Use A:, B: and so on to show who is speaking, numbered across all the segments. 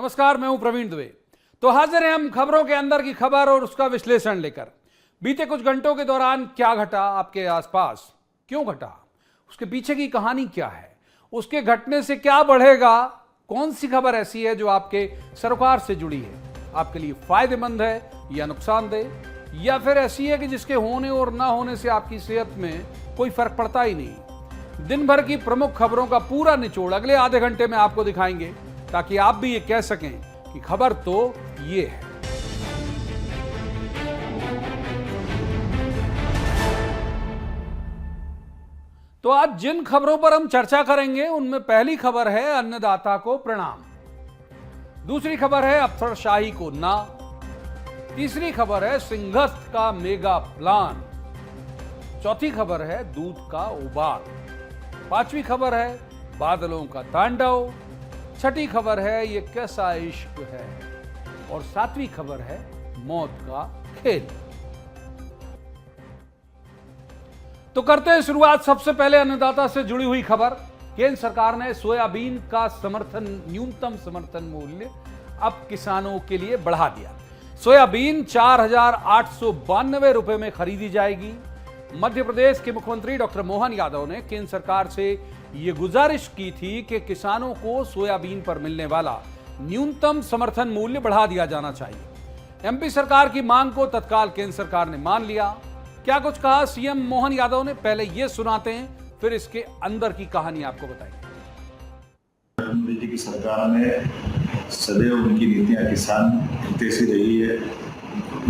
A: नमस्कार, मैं हूं प्रवीण दुबे। तो हाजिर हैं हम खबरों के अंदर की खबर और उसका विश्लेषण लेकर। बीते कुछ घंटों के दौरान क्या घटा आपके आसपास, क्यों घटा, उसके पीछे की कहानी क्या है, उसके घटने से क्या बढ़ेगा, कौन सी खबर ऐसी है जो आपके सरोकार से जुड़ी है, आपके लिए फायदेमंद है या नुकसानदेह, या फिर ऐसी है कि जिसके होने और ना होने से आपकी सेहत में कोई फर्क पड़ता ही नहीं। दिन भर की प्रमुख खबरों का पूरा निचोड़ अगले आधे घंटे में आपको दिखाएंगे, ताकि आप भी ये कह सकें कि खबर तो ये है। तो आज जिन खबरों पर हम चर्चा करेंगे उनमें पहली खबर है अन्नदाता को प्रणाम, दूसरी खबर है अफसरशाही को ना, तीसरी खबर है सिंहस्थ का मेगा प्लान, चौथी खबर है दूध का उबाल, पांचवी खबर है बादलों का तांडव, छठी खबर है ये कैसा इश्क है, और सातवीं खबर है मौत का खेल। तो करते हैं शुरुआत सबसे पहले अन्नदाता से जुड़ी हुई खबर। केंद्र सरकार ने सोयाबीन का न्यूनतम समर्थन मूल्य अब किसानों के लिए बढ़ा दिया। सोयाबीन 4,892 रुपए में खरीदी जाएगी। मध्य प्रदेश के मुख्यमंत्री डॉक्टर मोहन यादव ने केंद्र सरकार से यह गुजारिश की थी कि किसानों को सोयाबीन पर मिलने वाला न्यूनतम समर्थन मूल्य बढ़ा दिया जाना चाहिए। एमपी सरकार की मांग को तत्काल केंद्र सरकार ने मान लिया। क्या कुछ कहा सीएम मोहन यादव ने, पहले ये सुनाते हैं, फिर इसके अंदर की कहानी आपको बताएंगे।
B: मोदी जी की सरकार ने सदैव उनकी नीतियां किसान हितैषी रही है।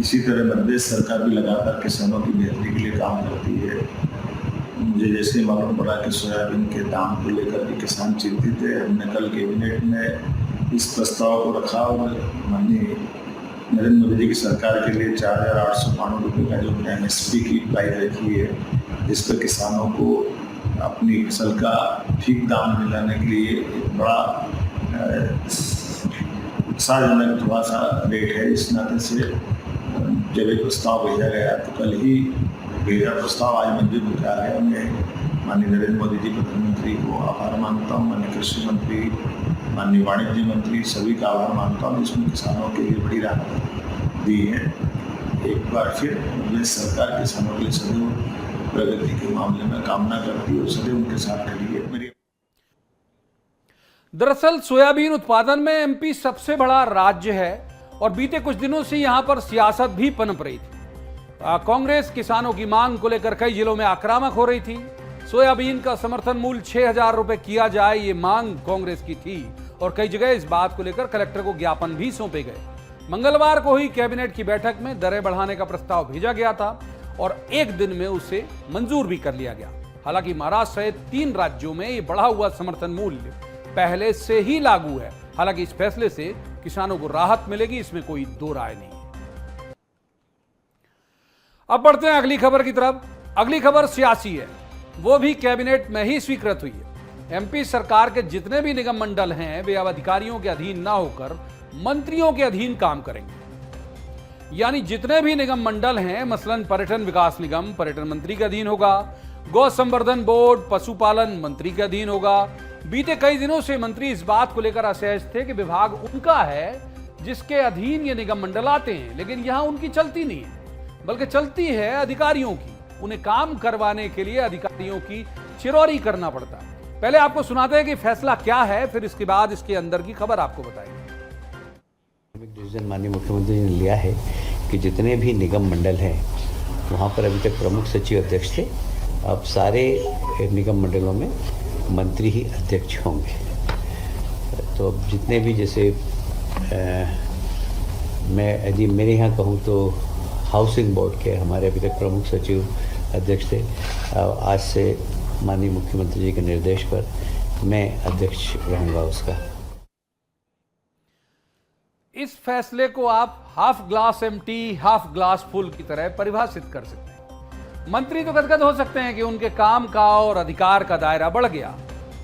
B: इसी तरह मध्य प्रदेश सरकार भी लगातार किसानों की बेहतरी के लिए काम करती है। मुझे जैसे ही मालूम पड़ा कि सोयाबीन के दाम को लेकर भी किसान चिंतित है, हमने कल कैबिनेट में इस प्रस्ताव को रखा और माननीय नरेंद्र मोदी जी की सरकार के लिए 4,892 रुपये का जो MSP की प्राइस रखी है, जिस पर किसानों को अपनी फसल का ठीक दाम दिलाने के लिए एक बड़ा उत्साहजनक थोड़ा सा रेट है। इस नाते से जब एक प्रस्ताव भेजा गया तो कल ही भेजा प्रस्ताव आज मंजूर हो गया है। मैं माननीय नरेंद्र मोदी जी प्रधानमंत्री को आभार मानता हूँ, माननीय कृषि मंत्री, माननीय वाणिज्य मंत्री, सभी का आभार मानता हूँ। इसमें किसानों के लिए बड़ी राहत दी है। एक बार फिर प्रदेश सरकार किसानों के लिए सदैव प्रगति के मामले में कामना करती है और सदैव उनके साथ खड़ी है। मेरी
A: दरअसल सोयाबीन उत्पादन में एमपी सबसे बड़ा राज्य है और बीते कुछ दिनों से यहां पर सियासत भी पनप रही थी। कांग्रेस किसानों की मांग को लेकर कई जिलों में आक्रामक हो रही थी। सोयाबीन का समर्थन मूल्य 6,000 रुपए किया जाए, ये मांग कांग्रेस की थी और कई जगह इस बात को लेकर कलेक्टर को ज्ञापन भी सौंपे गए। मंगलवार को हुई कैबिनेट की बैठक में दरें बढ़ाने का प्रस्ताव भेजा गया था और एक दिन में उसे मंजूर भी कर लिया गया। हालांकि महाराष्ट्र सहित 3 राज्यों में ये बढ़ा हुआ समर्थन मूल्य पहले से ही लागू है। हालांकि इस फैसले से किसानों को राहत मिलेगी, इसमें कोई दो राय नहीं है। अब बढ़ते हैं अगली खबर की तरफ। अगली खबर सियासी है, वो भी कैबिनेट में ही स्वीकृत हुई है। एमपी सरकार के जितने भी निगम मंडल हैं वे अब अधिकारियों के अधीन ना होकर मंत्रियों के अधीन काम करेंगे। यानी जितने भी निगम मंडल हैं, मसलन पर्यटन विकास निगम पर्यटन मंत्री के अधीन होगा, गौ संवर्धन बोर्ड पशुपालन मंत्री के अधीन होगा। बीते कई दिनों से मंत्री इस बात को लेकर असहज थे कि विभाग उनका है जिसके अधीन ये निगम मंडल आते हैं, लेकिन यहां उनकी चलती नहीं है, बल्कि चलती है अधिकारियों की। उन्हें काम करवाने के लिए अधिकारियों की चिरौरी करना पड़ता है। पहले आपको सुनाते हैं कि फैसला क्या है, फिर इसके बाद इसके अंदर की खबर आपको बताएंगे।
C: डिसीजन माननीय मुख्यमंत्री ने लिया है कि जितने भी निगम मंडल हैं वहाँ पर अभी तक प्रमुख सचिव अध्यक्ष थे, अब सारे निगम मंडलों में मंत्री ही अध्यक्ष होंगे। तो जितने भी जैसे मैं यदि मेरे यहाँ कहूँ तो हाउसिंग बोर्ड के हमारे अभी तक प्रमुख सचिव अध्यक्ष थे, आज से माननीय मुख्यमंत्री जी के निर्देश पर मैं अध्यक्ष रहूँगा उसका।
A: इस फैसले को आप half glass empty half glass full की तरह परिभाषित कर सकते हैं। मंत्री तो गदगद हो सकते हैं कि उनके काम का और अधिकार का दायरा बढ़ गया,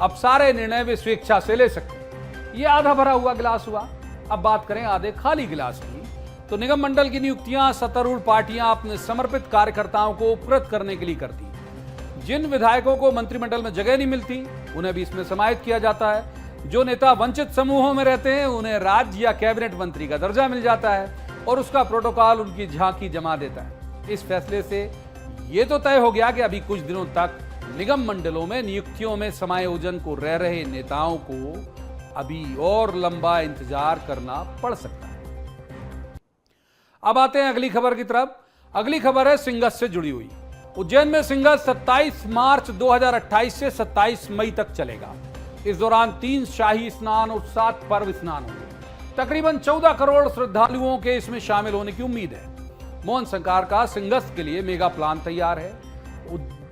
A: अब सारे निर्णय वे स्वेच्छा से ले सकते हैं। ये आधा भरा हुआ गिलास हुआ। अब बात करें आधे खाली गिलास की, तो निगम मंडल की नियुक्तियां सत्तारूढ़ पार्टियां अपने समर्पित कार्यकर्ताओं को उपकृत करने के लिए करती। जिन विधायकों को मंत्रिमंडल में जगह नहीं मिलती उन्हें भी इसमें समाहित किया जाता है। जो नेता वंचित समूहों में रहते हैं उन्हें राज्य या कैबिनेट मंत्री का दर्जा मिल जाता है और उसका प्रोटोकॉल उनकी झांकी जमा देता है। इस फैसले से यह तो तय हो गया कि अभी कुछ दिनों तक निगम मंडलों में नियुक्तियों में समायोजन को रह रहे नेताओं को अभी और लंबा इंतजार करना पड़ सकता है। अब आते हैं अगली खबर की तरफ। अगली खबर है सिंगस से जुड़ी हुई। उज्जैन में सिंगस 27 मार्च 2028 से 27 मई तक चलेगा। इस दौरान 3 शाही स्नान और 7 पर्व स्नान होंगे। तकरीबन 14 करोड़ श्रद्धालुओं के इसमें शामिल होने की उम्मीद है। मोहन सरकार का सिंगस के लिए मेगा प्लान तैयार है।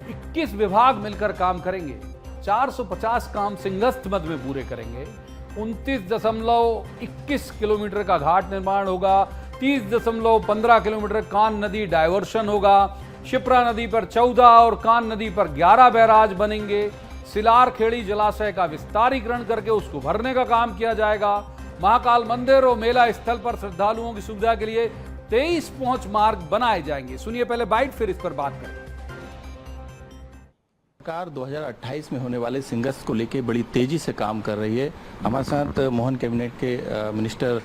A: 21 विभाग मिलकर काम करेंगे। 450 काम सिंगस्त मद में पूरे करेंगे। 29.21 किलोमीटर का घाट निर्माण होगा। 30.15 किलोमीटर कान नदी डायवर्शन होगा। शिप्रा नदी पर 14 और कान नदी पर 11 बैराज बनेंगे। सिलार खेड़ी जलाशय का विस्तारीकरण करके उसको भरने का काम किया जाएगा। महाकाल मंदिर और मेला स्थल पर श्रद्धालुओं की सुविधा के लिए 23 पहुंच मार्ग बनाए जाएंगे। सुनिए पहले बाइट, फिर इस पर बात करें।
D: सरकार 2028 में होने वाले सिंगस को लेकर बड़ी तेजी से काम कर रही है। हमारे साथ मोहन कैबिनेट के मिनिस्टर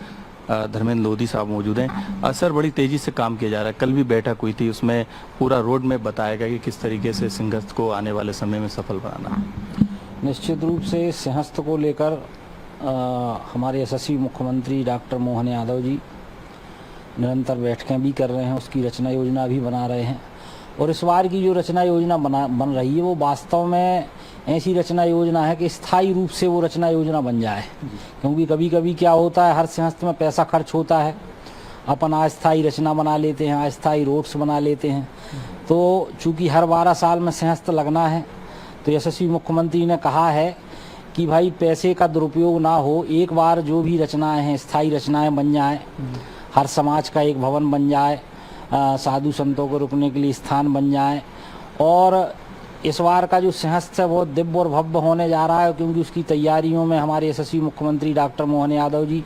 D: धर्मेंद्र लोधी साहब मौजूद हैं। सर, बड़ी तेजी से काम किया जा रहा है। कल भी बैठक हुई थी, उसमें पूरा रोड मैप बताया गया कि किस तरीके से सिंहस्थ को आने वाले समय में सफल बनाना है।
E: निश्चित रूप से सिंहस्थ को लेकर हमारे यशस्वी मुख्यमंत्री डॉक्टर मोहन यादव जी निरंतर बैठकें भी कर रहे हैं, उसकी रचना योजना भी बना रहे हैं। और इस बार की जो रचना योजना बन रही है वो वास्तव में ऐसी रचना योजना है कि स्थायी रूप से वो रचना योजना बन जाए। क्योंकि कभी कभी क्या होता है, हर सिंहस्थ में पैसा खर्च होता है, अपन अस्थायी रचना बना लेते हैं, अस्थायी रोड्स बना लेते हैं। तो चूंकि हर 12 साल में सिंहस्थ लगना है, तो यशस्वी मुख्यमंत्री ने कहा है कि भाई पैसे का दुरुपयोग ना हो, एक बार जो भी रचनाएं हैं स्थायी रचनाएं बन जाएं, हर समाज का एक भवन बन जाए, साधु संतों को रुकने के लिए स्थान बन जाए। और इस बार का जो सिंहस्थ है वो दिव्य और भव्य होने जा रहा है, क्योंकि उसकी तैयारियों में हमारे यशस्वी मुख्यमंत्री डॉक्टर मोहन यादव जी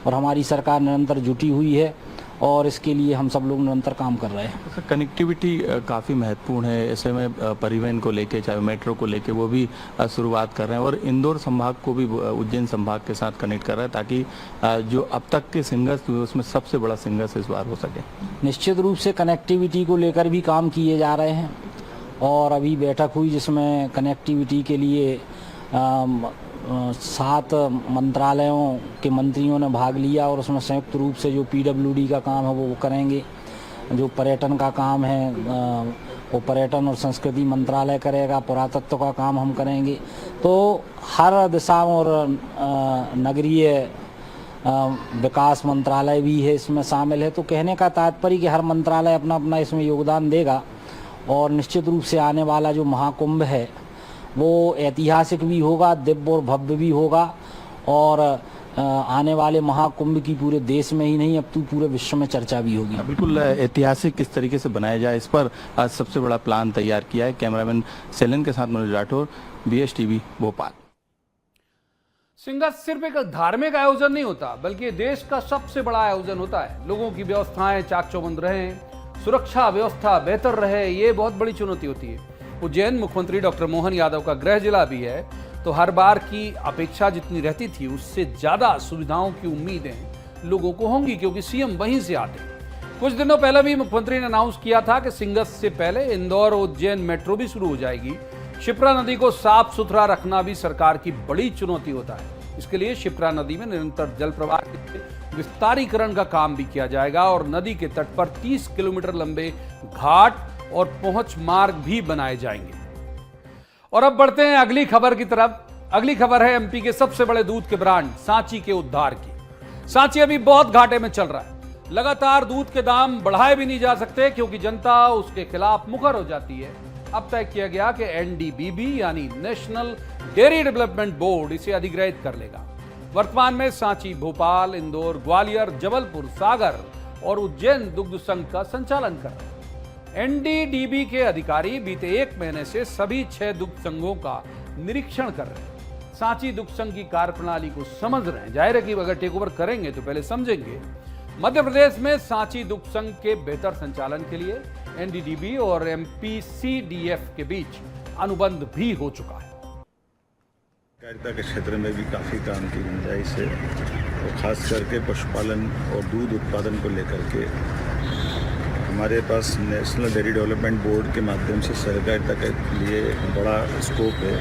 E: और हमारी सरकार निरंतर जुटी हुई है और इसके लिए हम सब लोग निरंतर काम कर रहे हैं।
D: कनेक्टिविटी काफ़ी महत्वपूर्ण है। ऐसे में परिवहन को लेके, चाहे मेट्रो को लेके, वो भी शुरुआत कर रहे हैं और इंदौर संभाग को भी उज्जैन संभाग के साथ कनेक्ट कर रहे हैं, ताकि जो अब तक के सिंगस हुए उसमें सबसे बड़ा सिंगस इस बार हो सके।
E: निश्चित रूप से कनेक्टिविटी को लेकर भी काम किए जा रहे हैं और अभी बैठक हुई जिसमें कनेक्टिविटी के लिए 7 मंत्रालयों के मंत्रियों ने भाग लिया और उसमें संयुक्त रूप से जो PWD का काम है वो करेंगे। जो पर्यटन का काम है वो पर्यटन और संस्कृति मंत्रालय करेगा। पुरातत्व का काम हम करेंगे। तो हर दिशा और नगरीय विकास मंत्रालय भी है इसमें शामिल है। तो कहने का तात्पर्य कि हर मंत्रालय अपना अपना इसमें योगदान देगा और निश्चित रूप से आने वाला जो महाकुंभ है वो ऐतिहासिक भी होगा, दिव्य और भव्य भी होगा। और आने वाले महाकुंभ की पूरे देश में ही नहीं अब तो पूरे विश्व में चर्चा भी होगी।
D: बिल्कुल ऐतिहासिक किस तरीके से बनाया जाए, इस पर आज सबसे बड़ा प्लान तैयार किया है। कैमरामैन सेलन के साथ मनोज राठौर, BSTV भोपाल।
A: सिंगस सिर्फ एक धार्मिक आयोजन नहीं होता, बल्कि देश का सबसे बड़ा आयोजन होता है। लोगों की व्यवस्थाएं चाक चौबंद रहें, सुरक्षा व्यवस्था बेहतर रहे, ये बहुत बड़ी चुनौती होती है। उज्जैन मुख्यमंत्री डॉक्टर मोहन यादव का गृह जिला भी है, तो हर बार की अपेक्षा जितनी रहती थी उससे ज्यादा सुविधाओं की उम्मीदें लोगों को होंगी, क्योंकि सीएम वहीं से आते हैं। कुछ दिनों पहले भी मुख्यमंत्री ने अनाउंस किया था कि सिंगस से पहले इंदौर उज्जैन मेट्रो भी शुरू हो जाएगी। शिप्रा नदी को साफ सुथरा रखना भी सरकार की बड़ी चुनौती होता है। इसके लिए शिप्रा नदी में निरंतर जल प्रवाह के विस्तारीकरण का काम भी किया जाएगा और नदी के तट पर 30 किलोमीटर लंबे घाट और पहुंच मार्ग भी बनाए जाएंगे। और अब बढ़ते हैं अगली खबर की तरफ। अगली खबर है MP के सबसे बड़े दूध के ब्रांड सांची के उद्धार की। सांची अभी बहुत घाटे में चल रहा है। लगातार दूध के दाम बढ़ाए भी नहीं जा सकते, क्योंकि जनता उसके खिलाफ मुखर हो जाती है। अब तय किया गया कि NDBB यानी नेशनल डेयरी डेवलपमेंट बोर्ड इसे अधिग्रहित कर लेगा। वर्तमान में सांची, भोपाल, इंदौर, ग्वालियर, जबलपुर, सागर और उज्जैन दुग्ध संघ का संचालन कर रहे हैं। NDDB के अधिकारी बीते 1 महीने से सभी 6 दुग्ध संघों का निरीक्षण कर रहे हैं। सांची दुग्ध संघ की कार्यप्रणाली को समझ रहे हैं। जाहिर है कि अगर टेक ओवर करेंगे तो पहले समझेंगे। मध्य प्रदेश में सांची दुग्ध संघ के बेहतर संचालन के लिए NDDB और MPCDF के बीच अनुबंध भी हो चुका है।
B: सहकारिता के क्षेत्र में भी काफ़ी काम की गुंजाइश है और ख़ास करके पशुपालन और दूध उत्पादन को लेकर के हमारे पास नेशनल डेयरी डेवलपमेंट बोर्ड के माध्यम से सहकारिता के लिए एक बड़ा स्कोप है।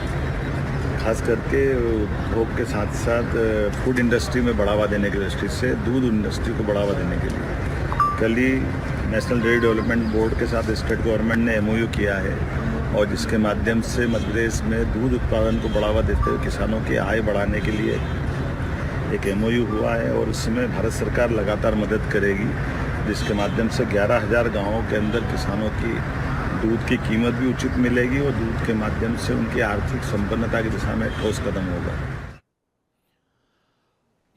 B: खास करके उपभोग के साथ साथ फूड इंडस्ट्री में बढ़ावा देने की दृष्टि से दूध इंडस्ट्री को बढ़ावा देने के लिए कल ही नेशनल डेयरी डेवलपमेंट बोर्ड के साथ स्टेट गवर्नमेंट ने MOU किया है और जिसके माध्यम से मध्य प्रदेश में दूध उत्पादन को बढ़ावा देते हुए किसानों की आय बढ़ाने के लिए एक MOU हुआ है और इसमें भारत सरकार लगातार मदद करेगी, जिसके माध्यम से 11,000 गाँवों के अंदर किसानों की दूध की कीमत भी उचित मिलेगी और दूध के माध्यम से उनकी आर्थिक संपन्नता की दिशा में ठोस कदम होगा।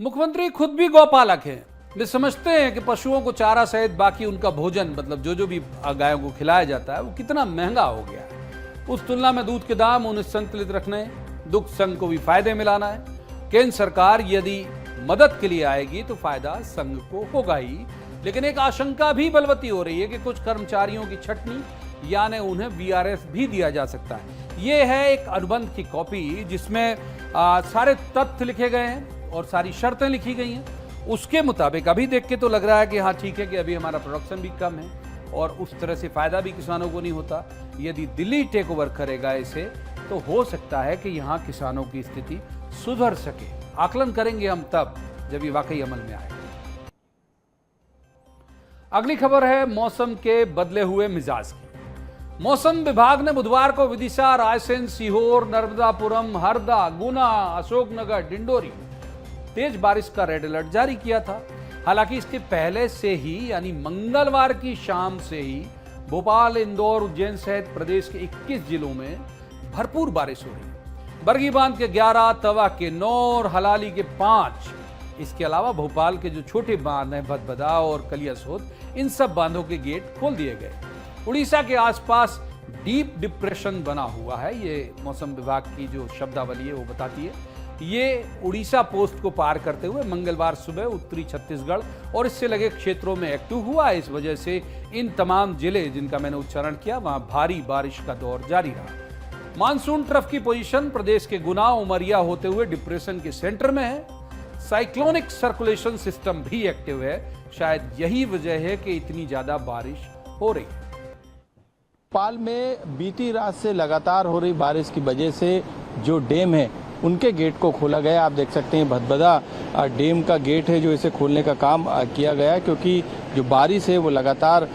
A: मुख्यमंत्री खुद भी गौपालक हैं। वे समझते हैं कि पशुओं को चारा सहित बाकी उनका भोजन, मतलब जो भी गायों को खिलाया जाता है, वो कितना महंगा हो गया है। उस तुलना में दूध के दाम उन्हें संतुलित रखने, दुग्ध संघ को भी फायदे में लाना है। केंद्र सरकार यदि मदद के लिए आएगी तो फायदा संघ को होगा ही, लेकिन एक आशंका भी बलवती हो रही है कि कुछ कर्मचारियों की छटनी यानी उन्हें VRS भी दिया जा सकता है। ये है एक अनुबंध की कॉपी जिसमें सारे तथ्य लिखे गए हैं और सारी शर्तें लिखी गई हैं। उसके मुताबिक अभी देख के तो लग रहा है कि हाँ ठीक है कि अभी हमारा प्रोडक्शन भी कम है और उस तरह से फायदा भी किसानों को नहीं होता। यदि दिल्ली टेक ओवर करेगा इसे तो हो सकता है कि यहाँ किसानों की स्थिति सुधर सके। आकलन करेंगे हम तब जब ये वाकई अमल में आए। अगली खबर है मौसम के बदले हुए मिजाज की। मौसम विभाग ने बुधवार को विदिशा, रायसेन, सीहोर, नर्मदापुरम, हरदा, गुना, अशोकनगर, डिंडोरी तेज बारिश का रेड अलर्ट जारी किया था। हालांकि इसके पहले से ही यानी मंगलवार की शाम से ही भोपाल, इंदौर, उज्जैन सहित प्रदेश के 21 जिलों में भरपूर बारिश हो रही है। बरगी बांध के 11, तवा के 9 और हलाली के 5। इसके अलावा भोपाल के जो छोटे बांध हैं, भदभदा और कलियासोत, इन सब बांधों के गेट खोल दिए गए। उड़ीसा के आसपास डीप डिप्रेशन बना हुआ है। ये मौसम विभाग की जो शब्दावली है वो बताती है। ये उड़ीसा पोस्ट को पार करते हुए मंगलवार सुबह उत्तरी छत्तीसगढ़ और इससे लगे क्षेत्रों में एक्टिव हुआ। इस वजह से इन तमाम जिले जिनका मैंने उच्चारण किया वहां भारी बारिश का दौर जारी रहा। मानसून ट्रफ की पोजीशन प्रदेश के गुना, उमरिया होते हुए डिप्रेशन के सेंटर में है। साइक्लोनिक सर्कुलेशन सिस्टम भी एक्टिव है। शायद यही वजह है कि इतनी ज्यादा बारिश हो रही है।
D: भोपाल में बीती रात से लगातार हो रही बारिश की वजह से जो डैम है उनके गेट को खोला गया। आप देख सकते हैं भदभदा डैम का गेट है जो इसे खोलने का काम किया गया, क्योंकि जो बारिश है वो लगातार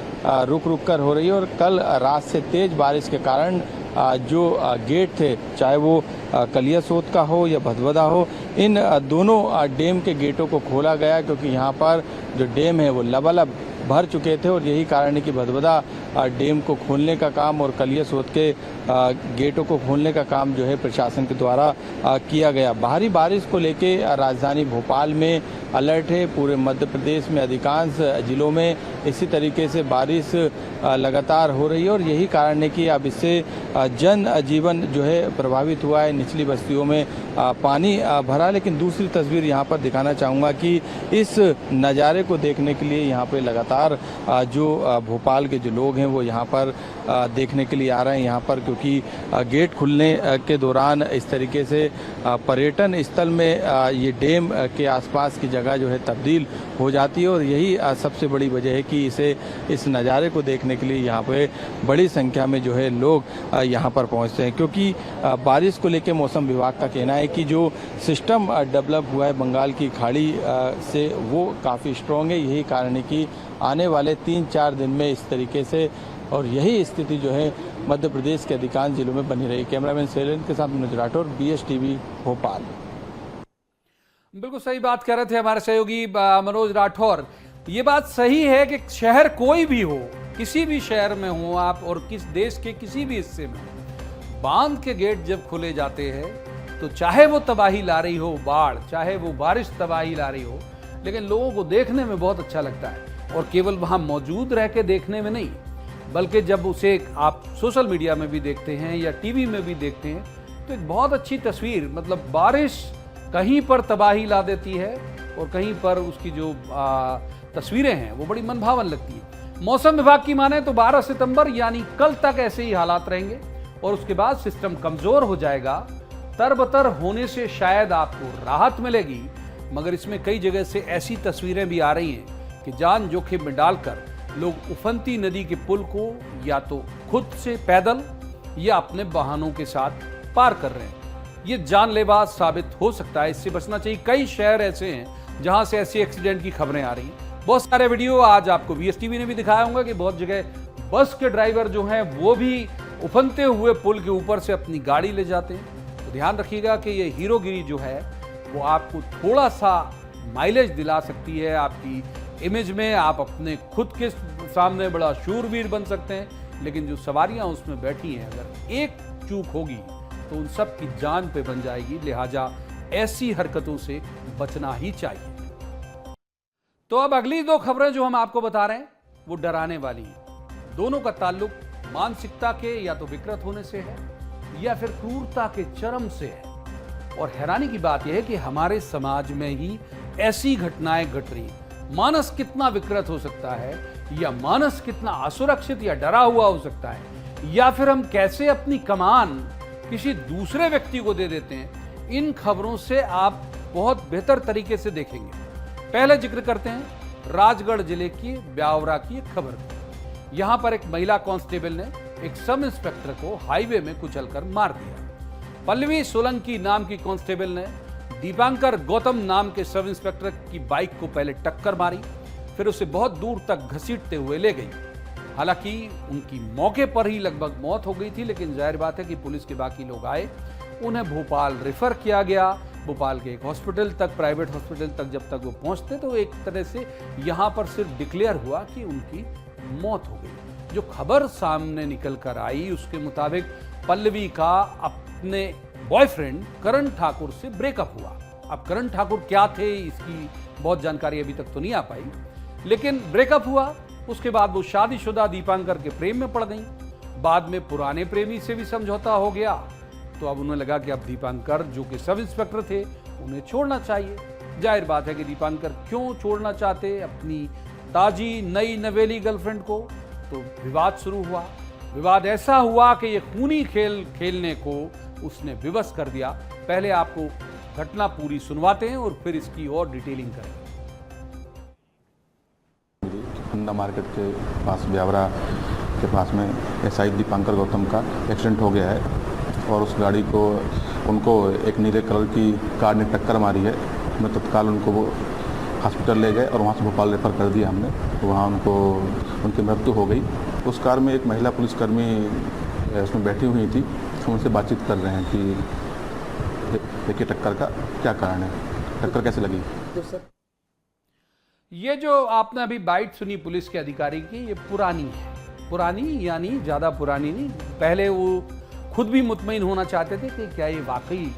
D: रुक रुक कर हो रही है और कल रात से तेज बारिश के कारण जो गेट थे, चाहे वो कलियासोत का हो या भदभदा हो, इन दोनों डैम के गेटों को खोला गया, क्योंकि यहाँ पर जो डैम है वो लबालब भर चुके थे और यही कारण है कि भदभदा डैम को खोलने का काम और कलियासोत के गेटों को खोलने का काम जो है प्रशासन के द्वारा किया गया। भारी बारिश को लेके राजधानी भोपाल में अलर्ट है। पूरे मध्य प्रदेश में अधिकांश जिलों में इसी तरीके से बारिश लगातार हो रही है और यही कारण है कि अब इससे जन जीवन जो है प्रभावित हुआ है। निचली बस्तियों में पानी भरा। लेकिन दूसरी तस्वीर यहाँ पर दिखाना चाहूँगा कि इस नज़ारे को देखने के लिए यहाँ पे लगातार जो भोपाल के जो लोग हैं वो यहाँ पर देखने के लिए आ रहे हैं यहाँ पर, क्योंकि गेट खुलने के दौरान इस तरीके से पर्यटन स्थल में ये डैम के आसपास की जगह जो है तब्दील हो जाती है और यही सबसे बड़ी वजह है कि इस नज़ारे को देखने के लिए यहाँ पे बड़ी संख्या में जो है लोग यहाँ पर पहुँचते हैं। क्योंकि बारिश को लेकर मौसम विभाग का कहना है कि जो सिस्टम डेवलप हुआ है बंगाल की खाड़ी से वो काफ़ी स्ट्रॉन्ग है। यही कारण है कि आने वाले 3-4 दिन में इस तरीके से और यही स्थिति जो है मध्य प्रदेश के अधिकांश जिलों में बनी रही। कैमरामैन शैलेंद्र के साथ मनोज राठौर, BSTV भोपाल।
A: बिल्कुल सही बात कह रहे थे हमारे सहयोगी मनोज राठौर। ये बात सही है कि शहर कोई भी हो, किसी भी शहर में हो आप और किस देश के किसी भी हिस्से में, बांध के गेट जब खुले जाते हैं तो चाहे वो तबाही ला रही हो बाढ़, चाहे वो बारिश तबाही ला रही हो, लेकिन लोगों को देखने में बहुत अच्छा लगता है। और केवल वहां मौजूद रह के देखने में नहीं, बल्कि जब उसे आप सोशल मीडिया में भी देखते हैं या टीवी में भी देखते हैं तो एक बहुत अच्छी तस्वीर, मतलब बारिश कहीं पर तबाही ला देती है और कहीं पर उसकी जो तस्वीरें हैं वो बड़ी मनभावन लगती है। मौसम विभाग की माने तो 12 सितंबर यानी कल तक ऐसे ही हालात रहेंगे और उसके बाद सिस्टम कमजोर हो जाएगा। तरबतर होने से शायद आपको राहत मिलेगी, मगर इसमें कई जगह से ऐसी तस्वीरें भी आ रही हैं कि जान जोखिम में डालकर लोग उफनती नदी के पुल को या तो खुद से पैदल या अपने वाहनों के साथ पार कर रहे हैं। ये जानलेवा साबित हो सकता है, इससे बचना चाहिए। कई शहर ऐसे हैं जहां से ऐसे एक्सीडेंट की खबरें आ रही हैं। बहुत सारे वीडियो आज आपको VSTV ने भी दिखाया होगा कि बहुत जगह बस के ड्राइवर जो हैं वो भी उफनते हुए पुल के ऊपर से अपनी गाड़ी ले जाते हैं। तो ध्यान रखिएगा कि ये हीरोगिरी जो है वो आपको थोड़ा सा माइलेज दिला सकती है, आपकी इमेज में आप अपने खुद के सामने बड़ा शूरवीर बन सकते हैं, लेकिन जो सवारियां उसमें बैठी हैं अगर एक चूक होगी तो उन सब की जान पे बन जाएगी। लिहाजा ऐसी हरकतों से बचना ही चाहिए। तो अब अगली दो खबरें जो हम आपको बता रहे हैं वो डराने वाली हैं। दोनों का ताल्लुक मानसिकता के या तो विकृत होने से है या फिर क्रूरता के चरम से है। और हैरानी की बात यह है कि हमारे समाज में ही ऐसी घटनाएं घट रही हैं। मानस कितना विकृत हो सकता है, या मानस कितना असुरक्षित या डरा हुआ हो सकता है, या फिर हम कैसे अपनी कमान किसी दूसरे व्यक्ति को दे देते हैं, इन खबरों से आप बहुत बेहतर तरीके से देखेंगे। पहले जिक्र करते हैं राजगढ़ जिले की ब्यावरा की एक खबर। यहां पर एक महिला कांस्टेबल ने एक सब इंस्पेक्टर को हाईवे में कुचलकर मार दिया। पल्लवी सोलंकी नाम की कांस्टेबल ने दीपांकर गौतम नाम के सब इंस्पेक्टर की बाइक को पहले टक्कर मारी, फिर उसे बहुत दूर तक घसीटते हुए ले गई। हालांकि उनकी मौके पर ही लगभग मौत हो गई थी, लेकिन जाहिर बात है कि पुलिस के बाकी लोग आए, उन्हें भोपाल रेफर किया गया। भोपाल के एक हॉस्पिटल तक, प्राइवेट हॉस्पिटल तक जब तक वो पहुंचते तो एक तरह से यहां पर सिर्फ डिक्लेयर हुआ कि उनकी मौत हो गई। जो खबर सामने निकल कर आई उसके मुताबिक पल्लवी का अपने बॉयफ्रेंड करण ठाकुर से ब्रेकअप हुआ। अब करण ठाकुर क्या थे इसकी बहुत जानकारी अभी तक तो नहीं आ पाई, लेकिन ब्रेकअप हुआ। उसके बाद वो शादीशुदा दीपांकर के प्रेम में पड़ गई। बाद में पुराने प्रेमी से भी समझौता हो गया, तो अब उन्हें लगा कि अब दीपांकर जो कि सब इंस्पेक्टर थे उन्हें छोड़ना चाहिए। जाहिर बात है कि दीपांकर क्यों छोड़ना चाहते अपनी ताजी नई नवेली गर्लफ्रेंड को, तो विवाद शुरू हुआ। विवाद ऐसा हुआ कि ये खूनी खेल खेलने को उसने विवश कर दिया। पहले आपको घटना पूरी सुनवाते हैं और फिर इसकी और डिटेलिंग करेंगे।
F: खन्ना मार्केट के पास ब्यावरा के पास में SI दीपांकर गौतम का एक्सीडेंट हो गया है और उस गाड़ी को उनको एक नीले कलर की कार ने टक्कर मारी है। मैं तत्काल उनको वो हॉस्पिटल ले गए और वहाँ से भोपाल रेफर कर दिया हमने। वहाँ उनकी मृत्यु हो गई। उस कार में एक महिला पुलिसकर्मी उसमें बैठी हुई थी। हम उनसे बातचीत कर रहे हैं कि देखिए टक्कर का क्या कारण है, टक्कर कैसे लगी।
A: ये जो आपने अभी बाइट सुनी पुलिस के अधिकारी की, ये पुरानी है। पुरानी यानी ज़्यादा पुरानी नहीं। पहले वो खुद भी मुतमईन होना चाहते थे कि क्या ये वाकई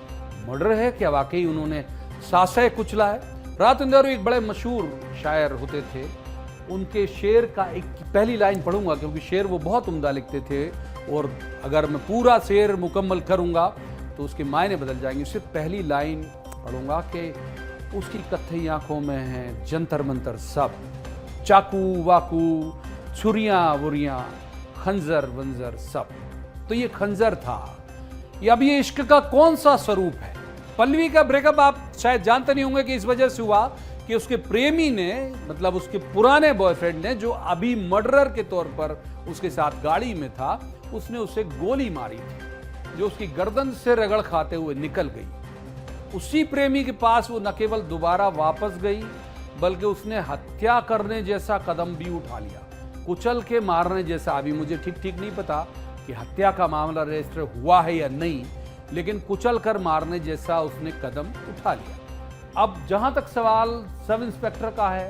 A: मर्डर है, क्या वाकई उन्होंने सासय कुचला है। रात अंधेरो एक बड़े मशहूर शायर होते थे, उनके शेर का एक पहली लाइन पढ़ूंगा क्योंकि शेर वो बहुत उम्दा लिखते थे, और अगर मैं पूरा शेर मुकम्मल करूंगा तो उसके मायने बदल जाएंगे। सिर्फ पहली लाइन पढ़ूंगा कि उसकी कत्थई आंखों में है जंतर मंतर सब, चाकू वाकू छुरियां वुरियां खंजर वंजर सब। तो ये खंजर था। ये अब ये इश्क का कौन सा स्वरूप है। पल्लवी का ब्रेकअप आप शायद जानते नहीं होंगे कि इस वजह से हुआ कि उसके प्रेमी ने, मतलब उसके पुराने बॉयफ्रेंड ने, जो अभी मर्डरर के तौर पर उसके साथ गाड़ी में था, उसने उसे गोली मारी थी जो उसकी गर्दन से रगड़ खाते हुए निकल गई। उसी प्रेमी के पास वो न केवल दोबारा वापस गई बल्कि उसने हत्या करने जैसा कदम भी उठा लिया। कुचल के मारने जैसा, अभी मुझे ठीक नहीं पता कि हत्या का मामला रजिस्टर हुआ है या नहीं, लेकिन कुचल कर मारने जैसा उसने कदम उठा लिया। अब जहां तक सवाल सब इंस्पेक्टर का है,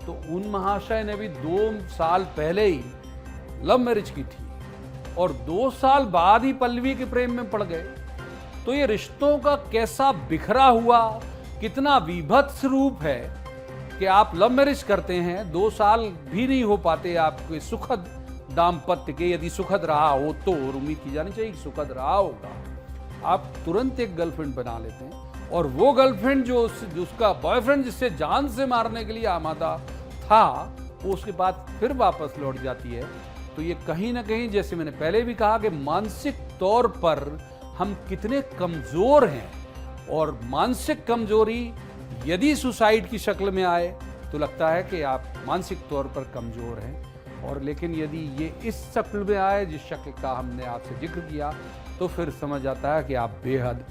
A: तो उन महाशय ने भी 2 साल पहले ही लव मैरिज की थी और 2 साल बाद ही पल्लवी के प्रेम में पड़ गए। तो ये रिश्तों का कैसा बिखरा हुआ, कितना विभत्स रूप है कि आप लव मैरिज करते हैं, 2 साल भी नहीं हो पाते आपके सुखद दाम्पत्य के, यदि सुखद रहा हो तो, और उम्मीद की जानी चाहिए कि सुखद रहा होगा, आप तुरंत एक गर्लफ्रेंड बना लेते हैं। और वो गर्लफ्रेंड जो उसका बॉयफ्रेंड जिससे जान से मारने के लिए आमादा था, वो उसके बाद फिर वापस लौट जाती है। तो ये कहीं ना कहीं, जैसे मैंने पहले भी कहा, कि मानसिक तौर पर हम कितने कमजोर हैं। और मानसिक कमजोरी यदि सुसाइड की शक्ल में आए तो लगता है कि आप मानसिक तौर पर कमजोर हैं, और लेकिन यदि ये इस शक्ल में आए जिस शक्ल का हमने आपसे जिक्र किया तो फिर समझ आता है कि आप बेहद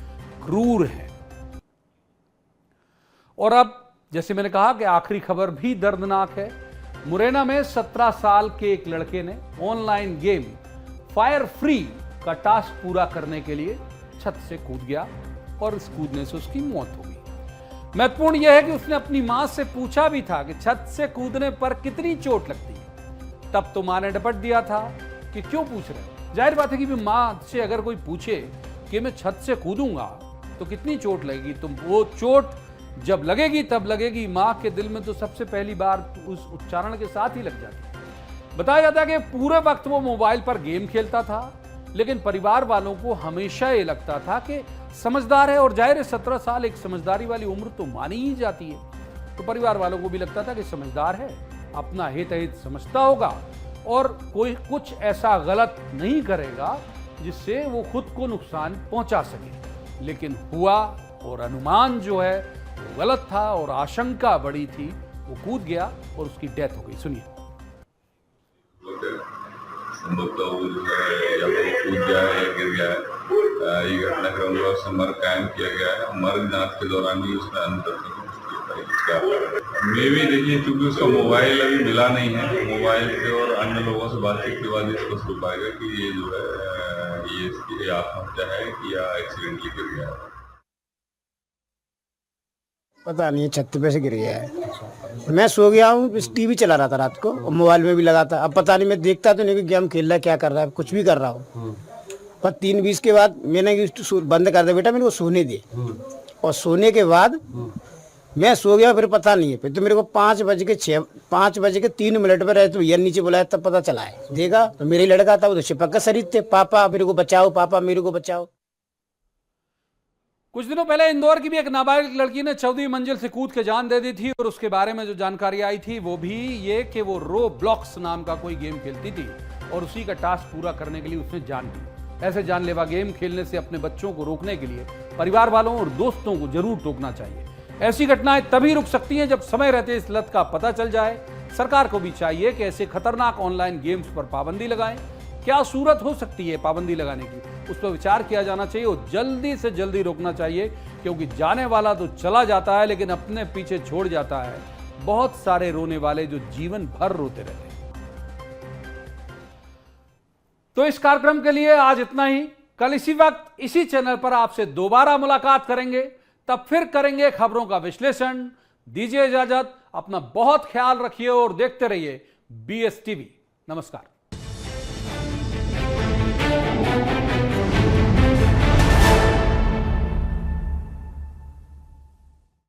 A: क्रूर हैं। और अब जैसे मैंने कहा कि आखिरी खबर भी दर्दनाक है। मुरैना में 17 साल के एक लड़के ने ऑनलाइन गेम फायर फ्री का टास्क पूरा करने के लिए छत से कूद गया और इस कूदने से उसकी मौत हो गई। महत्वपूर्ण यह है कि उसने अपनी मां से पूछा भी था कि छत से कूदने पर कितनी चोट लगती है। तब तो मां ने डपट दिया था कि क्यों पूछ रहे हो। जाहिर बात है कि मां से अगर कोई पूछे कि मैं छत से कूदूंगा तो कितनी चोट लगेगी, तो वो चोट जब लगेगी तब लगेगी। मां के दिल में तो सबसे पहली बार उस उच्चारण के साथ ही लग जाती है। बताया जाता है कि पूरे वक्त वो मोबाइल पर गेम खेलता था, लेकिन परिवार वालों को हमेशा ये लगता था कि समझदार है, और जाहिर है 17 साल एक समझदारी वाली उम्र तो मानी ही जाती है। तो परिवार वालों को भी लगता था कि समझदार है, अपना हित अहित समझता होगा और कोई कुछ ऐसा गलत नहीं करेगा जिससे वो खुद को नुकसान पहुंचा सके। लेकिन हुआ, और अनुमान जो है वो गलत था और आशंका बड़ी थी। वो कूद गया और उसकी डेथ हो गई। सुनिए।
G: संभवतः वो जो है या तो कूद गया है या गिर गया है। ये घटनाक्रम जो है मर्ग कायम किया गया है। मर्ग जांच के दौरान ही उसमें अंतर मे भी देखिए, क्योंकि उसका मोबाइल अभी मिला नहीं है, मोबाइल से और अन्य लोगों से बातचीत के बाद स्पष्ट हो पाएगा कि ये जो है ये इसकी आत्महत्या है कि या एक्सीडेंटली गिर गया है।
H: पता नहीं, छत पे से गिर गया है। मैं सो गया हूँ, टीवी चला रहा था रात को, मोबाइल में भी लगा था। अब पता नहीं, मैं देखता तो नहीं कि गेम खेल रहा है, क्या कर रहा है, कुछ भी कर रहा हूँ। पर 3:20 के बाद मैंने बंद कर दिया, बेटा मेरे को सोने दे। और सोने के बाद मैं सो गया, फिर पता नहीं है। फिर तो मेरे को 5 बज के 3 मिनट पर रहे तो भैया नीचे बुलाया, तब पता चला है। देखा तो मेरे लड़का था, वो तो चिपक कर शरीर थे, पापा मेरे को बचाओ, पापा मेरे को बचाओ।
A: कुछ दिनों पहले इंदौर की भी एक नाबालिग लड़की ने 14वीं मंजिल से कूद के जान दे दी थी, और उसके बारे में जो जानकारी आई थी वो भी ये कि वो रोब्लॉक्स नाम का कोई गेम खेलती थी और उसी का टास्क पूरा करने के लिए उसने जान दी। ऐसे जानलेवा गेम खेलने से अपने बच्चों को रोकने के लिए परिवार वालों और दोस्तों को जरूर टोकना चाहिए। ऐसी घटनाएं तभी रुक सकती हैं जब समय रहते इस लत का पता चल जाए। सरकार को भी चाहिए कि ऐसे खतरनाक ऑनलाइन गेम्स पर पाबंदी लगाएं। क्या सूरत हो सकती है पाबंदी लगाने की, उस पर विचार किया जाना चाहिए और जल्दी से जल्दी रोकना चाहिए, क्योंकि जाने वाला तो चला जाता है लेकिन अपने पीछे छोड़ जाता है बहुत सारे रोने वाले जो जीवन भर रोते रहते हैं। तो इस कार्यक्रम के लिए आज इतना ही। कल इसी वक्त इसी चैनल पर आपसे दोबारा मुलाकात करेंगे, तब फिर करेंगे खबरों का विश्लेषण। दीजिए इजाजत, अपना बहुत ख्याल रखिए और देखते रहिए BS TV। नमस्कार।